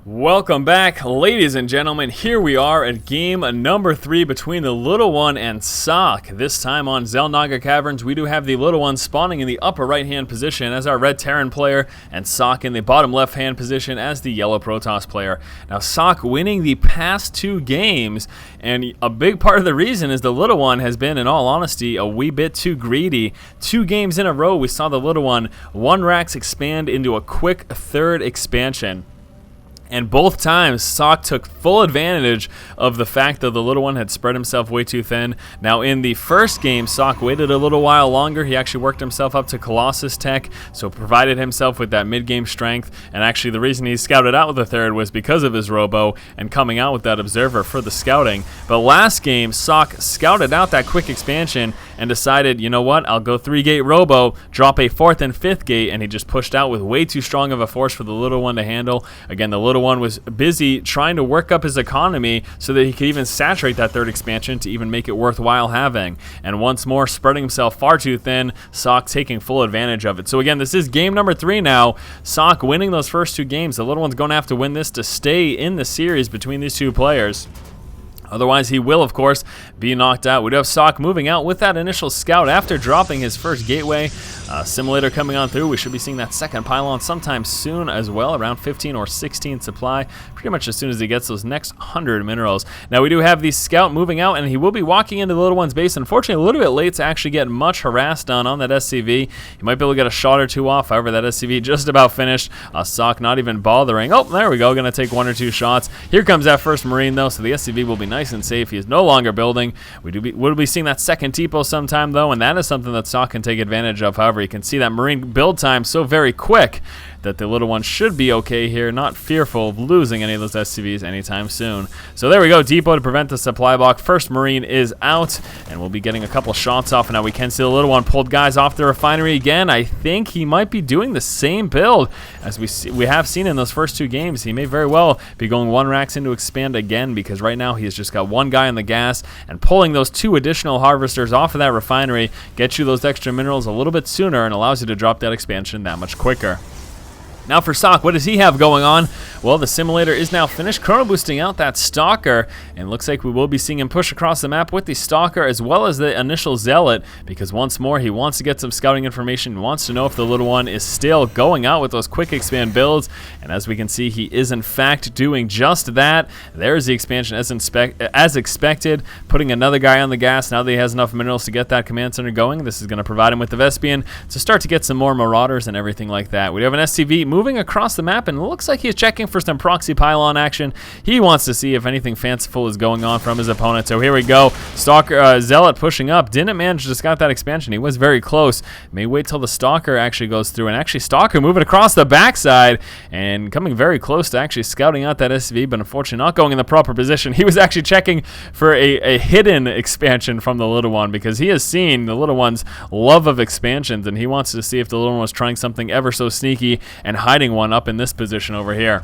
Welcome back, ladies and gentlemen. Here we are at game number 3 between the little one and Socke. This time on Xel'Naga Caverns, we do have the little one spawning in the upper right hand position as our red Terran player, and Socke in the bottom left hand position as the yellow Protoss player. Now Socke winning the past 2 games, and a big part of the reason is the little one has been, in all honesty, a wee bit too greedy. 2 games in a row we saw the little one 1 racks expand into a quick 3rd expansion. And both times, Socke took full advantage of the fact that the little one had spread himself way too thin. Now, in the first game, Socke waited a little while longer. He actually worked himself up to Colossus Tech, so provided himself with that mid-game strength. And actually, the reason he scouted out with the 3rd was because of his Robo and coming out with that Observer for the scouting. But last game, Socke scouted out that quick expansion and decided, you know what, I'll go 3-gate Robo, drop a 4th and 5th gate, and he just pushed out with way too strong of a force for the little one to handle. Again, the little one was busy trying to work up his economy so that he could even saturate that 3rd expansion to even make it worthwhile having. And once more, spreading himself far too thin, Socke taking full advantage of it. So again, this is game number 3 now. Socke winning those first 2 games. The little one's going to have to win this to stay in the series between these 2 players. Otherwise, he will, of course, be knocked out. We do have Socke moving out with that initial scout after dropping his first gateway. Simulator coming on through. We should be seeing that second pylon sometime soon as well, around 15 or 16 supply, pretty much as soon as he gets those next 100 minerals. Now, we do have the scout moving out, and he will be walking into the little one's base. Unfortunately, a little bit late to actually get much harassed on that SCV. He might be able to get a shot or 2 off. However, that SCV just about finished. Socke not even bothering. Oh, there we go. Going to take 1 or 2 shots. Here comes that first Marine, though, so the SCV will be nice and safe. He is no longer building. We'll be seeing that second TPO sometime, though, and that is something that Socke can take advantage of. However, you can see that Marine build time so very quick that the little one should be okay here, not fearful of losing any of those SCVs anytime soon. So there we go, depot to prevent the supply block. First Marine is out, and we'll be getting a couple shots off. And now we can see the little one pulled guys off the refinery again. I think he might be doing the same build as we have seen in those first 2 games. He may very well be going 1 racks into expand again, because right now he has just got 1 guy on the gas, and pulling those 2 additional harvesters off of that refinery gets you those extra minerals a little bit sooner and allows you to drop that expansion that much quicker. Now for Socke, what does he have going on? Well, the simulator is now finished chrono boosting out that Stalker, and looks like we will be seeing him push across the map with the Stalker as well as the initial Zealot, because once more he wants to get some scouting information, wants to know if the little one is still going out with those quick expand builds, and as we can see, he is in fact doing just that. There's the expansion as expected, putting another guy on the gas now that he has enough minerals to get that command center going. This is going to provide him with the Vespian to start to get some more Marauders and everything like that. We have an SCV moving across the map, and it looks like he's checking for some proxy pylon action. He wants to see if anything fanciful is going on from his opponent. So here we go. Stalker, Zealot pushing up. Didn't manage to scout that expansion. He was very close. May wait till the Stalker actually goes through, and actually Stalker moving across the backside and coming very close to actually scouting out that SV, but unfortunately not going in the proper position. He was actually checking for a hidden expansion from the little one, because he has seen the little one's love of expansions, and he wants to see if the little one was trying something ever so sneaky and hiding one up in this position over here.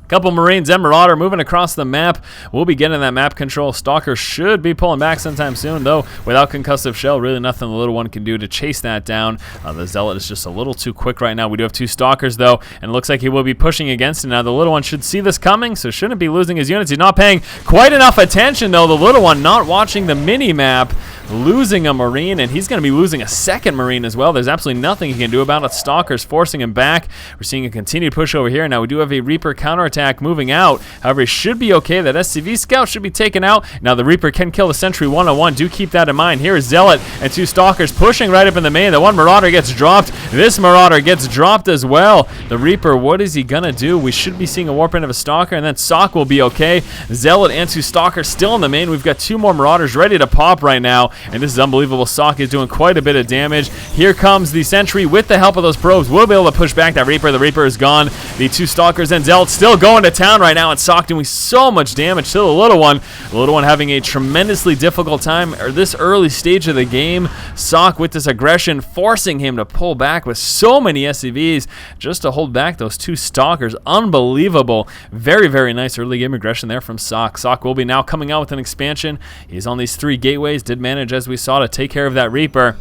Couple Marines and Marauder moving across the map. We'll be getting that map control. Stalker should be pulling back sometime soon, though without concussive shell, really nothing the little one can do to chase that down. The Zealot is just a little too quick right now. We do have 2 Stalkers, though, and it looks like he will be pushing against it. Now the little one should see this coming, so shouldn't be losing his units. He's not paying quite enough attention, though. The little one not watching the mini-map, losing a Marine, and he's going to be losing a 2nd Marine as well. There's absolutely nothing he can do about it. Stalker's forcing him back. We're seeing a continued push over here. Now we do have a Reaper counterattack moving out. However, he should be okay. That SCV scout should be taken out. Now the Reaper can kill the Sentry 101. Do keep that in mind. Here is Zealot and 2 Stalkers pushing right up in the main. The 1 Marauder gets dropped. This Marauder gets dropped as well. The Reaper, what is he gonna do? We should be seeing a warp in of a Stalker, and then Socke will be okay. Zealot and 2 Stalkers still in the main. We've got 2 more Marauders ready to pop right now, and this is unbelievable. Socke is doing quite a bit of damage. Here comes the Sentry with the help of those probes. We'll be able to push back that Reaper. The Reaper is gone. The 2 Stalkers and Zealot still going to town right now, and Socke doing so much damage to the little one. The little one having a tremendously difficult time this early stage of the game. Socke with this aggression forcing him to pull back with so many SCVs just to hold back those 2 Stalkers. Unbelievable. Very, very nice early game aggression there from Socke. Socke will be now coming out with an expansion. He's on these 3 gateways. Did manage, as we saw, to take care of that Reaper.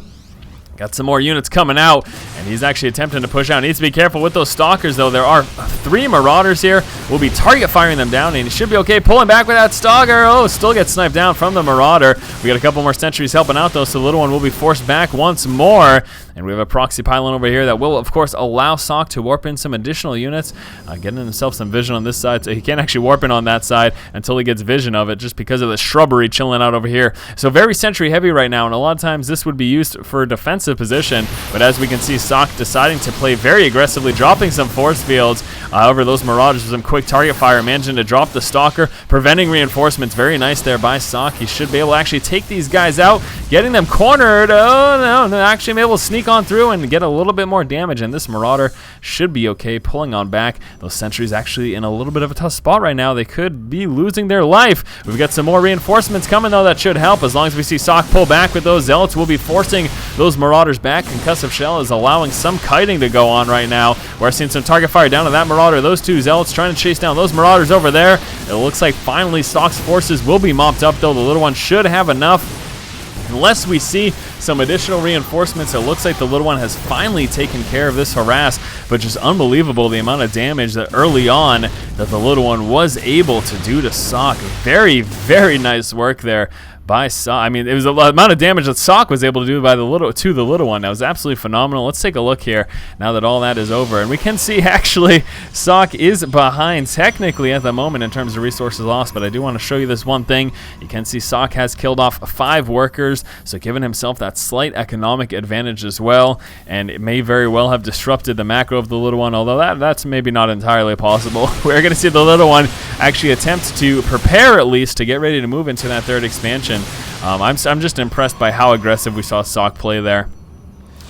Got some more units coming out, and he's actually attempting to push out. Needs to be careful with those stalkers, though. There are 3 marauders here. We'll be target firing them down, and he should be okay. Pulling back with that stalker. Oh, still gets sniped down from the marauder. We got a couple more sentries helping out, though, so the little one will be forced back once more. And we have a proxy pylon over here that will, of course, allow Socke to warp in some additional units, getting himself some vision on this side. So he can't actually warp in on that side until he gets vision of it, just because of the shrubbery chilling out over here. So very sentry heavy right now, and a lot of times this would be used for defensive position, but as we can see, Socke deciding to play very aggressively, dropping some force fields. However, those marauders with some quick target fire, managing to drop the stalker, preventing reinforcements. Very nice there by Socke. He should be able to actually take these guys out, getting them cornered. Oh no, actually able to sneak on through and get a little bit more damage, and this marauder should be okay, pulling on back. Those sentries actually in a little bit of a tough spot right now. They could be losing their life. We've got some more reinforcements coming, though. That should help. As long as we see Socke pull back with those zealots, we'll be forcing those marauders back. Concussive shell is allowing some kiting to go on right now. We're seeing some target fire down to that marauder. Those 2 zealots trying to chase down those marauders over there. It looks like finally Socke's forces will be mopped up, though. The little one should have enough. Unless we see some additional reinforcements, it looks like the little one has finally taken care of this harass, but just unbelievable the amount of damage that early on that the little one was able to do to Socke. Very, very nice work there by Socke. I mean, it was the amount of damage that Socke was able to do to the little one. That was absolutely phenomenal. Let's take a look here now that all that is over, and we can see actually Socke is behind technically at the moment in terms of resources lost, but I do want to show you this one thing. You can see Socke has killed off 5 workers, so giving himself that slight economic advantage as well, and it may very well have disrupted the macro of the little one, although that's maybe not entirely possible. We're going to see the little one actually attempt to prepare at least to get ready to move into that 3rd expansion. I'm just impressed by how aggressive we saw Socke play there.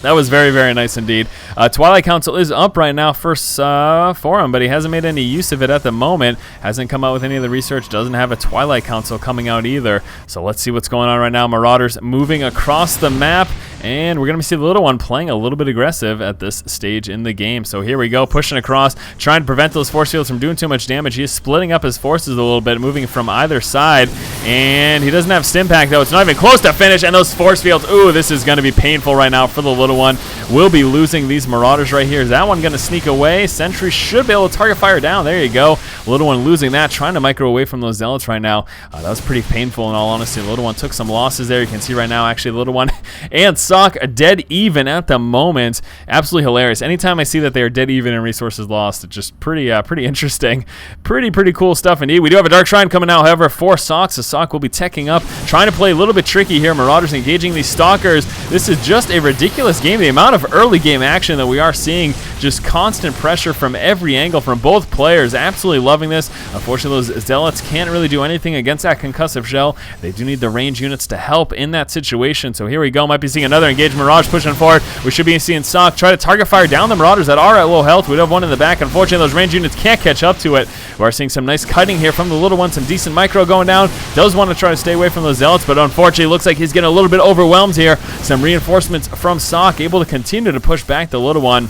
That was very, very nice indeed. Twilight Council is up right now for him, but he hasn't made any use of it at the moment. Hasn't come out with any of the research. Doesn't have a Twilight Council coming out either. So let's see what's going on right now. Marauders moving across the map, and we're going to see the little one playing a little bit aggressive at this stage in the game. So here we go, pushing across, trying to prevent those force fields from doing too much damage. He is splitting up his forces a little bit, moving from either side, and he doesn't have stim pack, though. It's not even close to finish, and those force fields, ooh, this is going to be painful right now for the little one. We'll be losing these marauders right here. Is that one going to sneak away? Sentry should be able to target fire down. There you go. Little one losing that, trying to micro away from those zealots right now. That was pretty painful in all honesty. The little one took some losses there. You can see right now, actually, the little one and Socke are dead even at the moment. Absolutely hilarious. Anytime I see that they are dead even in resources lost, it's just pretty interesting. Pretty cool stuff indeed. We do have a Dark Shrine coming out, however, for Socke. So Socke will be teching up, trying to play a little bit tricky here. Marauders engaging these stalkers. This is just a ridiculous game. The amount of early game action that we are seeing, just constant pressure from every angle from both players. Absolutely loving this. Unfortunately, those zealots can't really do anything against that concussive shell. They do need the range units to help in that situation. So here we go. Might be seeing another engaged Mirage pushing forward. We should be seeing Socke try to target fire down the Marauders that are at low health. We do have one in the back. Unfortunately, those range units can't catch up to it. We are seeing some nice cutting here from the little one. Some decent micro going down. Does want to try to stay away from those zealots, but unfortunately, looks like he's getting a little bit overwhelmed here. Some reinforcements from Socke, able to continue to push back the little one.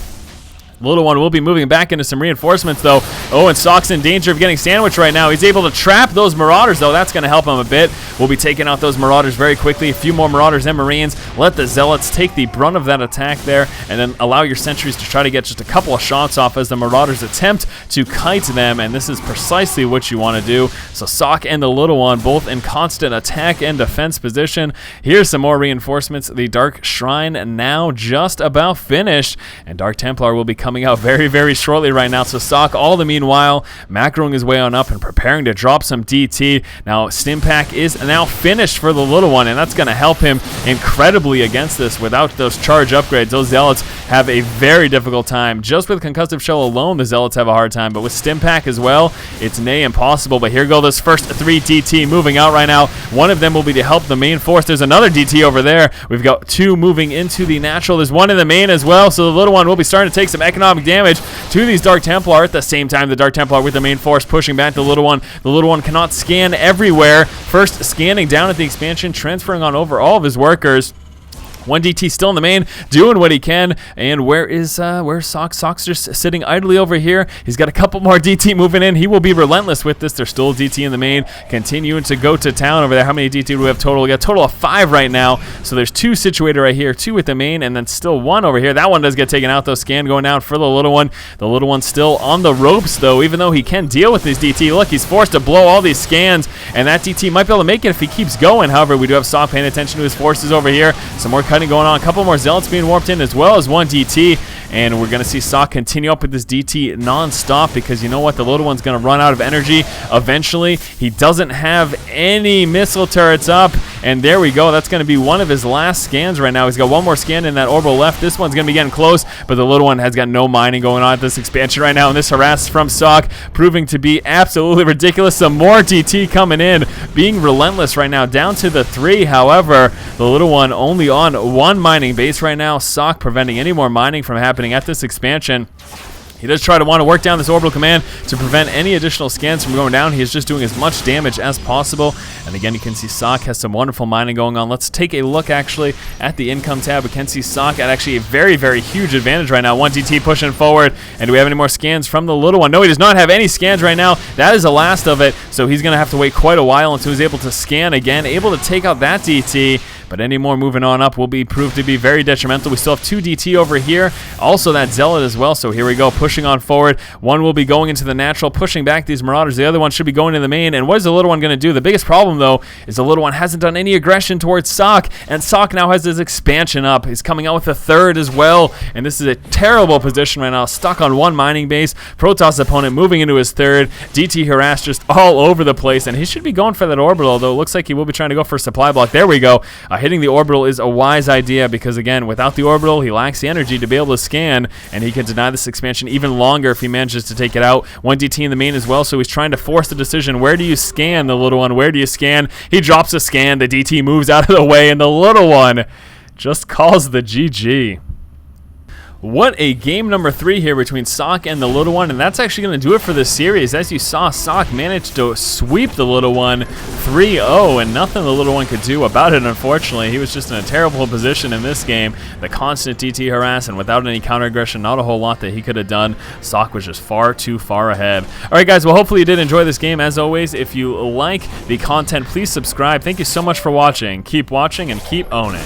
The little one will be moving back into some reinforcements, though. Oh, and Socke's in danger of getting sandwiched right now. He's able to trap those Marauders, though. That's going to help him a bit. We'll be taking out those Marauders very quickly. A few more Marauders and Marines. Let the Zealots take the brunt of that attack there, and then allow your sentries to try to get just a couple of shots off as the Marauders attempt to kite them, and this is precisely what you want to do. So Socke and the little one both in constant attack and defense position. Here's some more reinforcements. The Dark Shrine now just about finished, and Dark Templar will be coming out very shortly right now. So Socke, all the meanwhile, macroing his way on up and preparing to drop some DT. Now, Stim Pack is now finished for the little one, and that's going to help him incredibly against this. Without those charge upgrades, those Zealots have a very difficult time. Just with Concussive Shell alone, the Zealots have a hard time, but with Stim Pack as well, it's nay impossible. But here go this first 3 DT moving out right now. One of them will be to help the main force. There's another DT over there. We've got 2 moving into the natural. There's one in the main as well, so the little one will be starting to take some economic damage to these Dark Templar. At the same time, the Dark Templar with the main force pushing back the little one. The little one cannot scan everywhere. First scanning down at the expansion, transferring on over all of his workers. One DT still in the main, doing what he can. And where's Socke? Socke's just sitting idly over here. He's got a couple more DT moving in. He will be relentless with this. There's still a DT in the main, continuing to go to town over there. How many DT do we have total? We got a total of 5 right now. So there's 2 situated right here, 2 with the main, and then still 1 over here. That one does get taken out though. Scan going down for the little one. The little one's still on the ropes though, even though he can deal with these DT. Look, he's forced to blow all these scans, and that DT might be able to make it if he keeps going. However, we do have Socke paying attention to his forces over here. Some more cutting going on. A couple more zealots being warped in as well as 1 DT. And we're going to see Socke continue up with this DT non-stop because you know what? The little one's going to run out of energy eventually. He doesn't have any missile turrets up. And there we go. That's going to be one of his last scans right now. He's got 1 more scan in that orbital left. This one's going to be getting close, but the little one has got no mining going on at this expansion right now. And this harass from Socke proving to be absolutely ridiculous. Some more DT coming in, being relentless right now, down to the 3. However, the little one only on 1 mining base right now. Socke preventing any more mining from happening at this expansion. He does try to want to work down this orbital command to prevent any additional scans from going down. He is just doing as much damage as possible. And again, you can see Socke has some wonderful mining going on. Let's take a look actually at the income tab. We can see Socke at actually a very, very huge advantage right now. 1 DT pushing forward. And do we have any more scans from the little one? No, he does not have any scans right now. That is the last of it. So he's going to have to wait quite a while until he's able to scan again, able to take out that DT. But any more moving on up will be proved to be very detrimental. We still have 2 DT over here. Also that Zealot as well. So here we go, pushing on forward. One will be going into the natural, pushing back these Marauders. The other one should be going to the main. And what is the little one going to do? The biggest problem, though, is the little one hasn't done any aggression towards Socke. And Socke now has his expansion up. He's coming out with a 3rd as well. And this is a terrible position right now. Stuck on 1 mining base. Protoss opponent moving into his 3rd. DT harass just all over the place. And he should be going for that orbital, though. It looks like he will be trying to go for a supply block. There we go. Hitting the orbital is a wise idea because, again, without the orbital, he lacks the energy to be able to scan, and he can deny this expansion even longer if he manages to take it out. 1 DT in the main as well, so he's trying to force the decision. Where do you scan, the little one? Where do you scan? He drops a scan. The DT moves out of the way, and the little one just calls the GG. What a game number 3 here between Socke and the little one, and that's actually going to do it for this series. As you saw, Socke managed to sweep the little one 3-0, and nothing the little one could do about it, unfortunately. He was just in a terrible position in this game. The constant DT harass, and without any counter aggression, not a whole lot that he could have done. Socke was just far too far ahead. All right, guys, well, hopefully you did enjoy this game. As always, if you like the content, please subscribe. Thank you so much for watching. Keep watching and keep owning.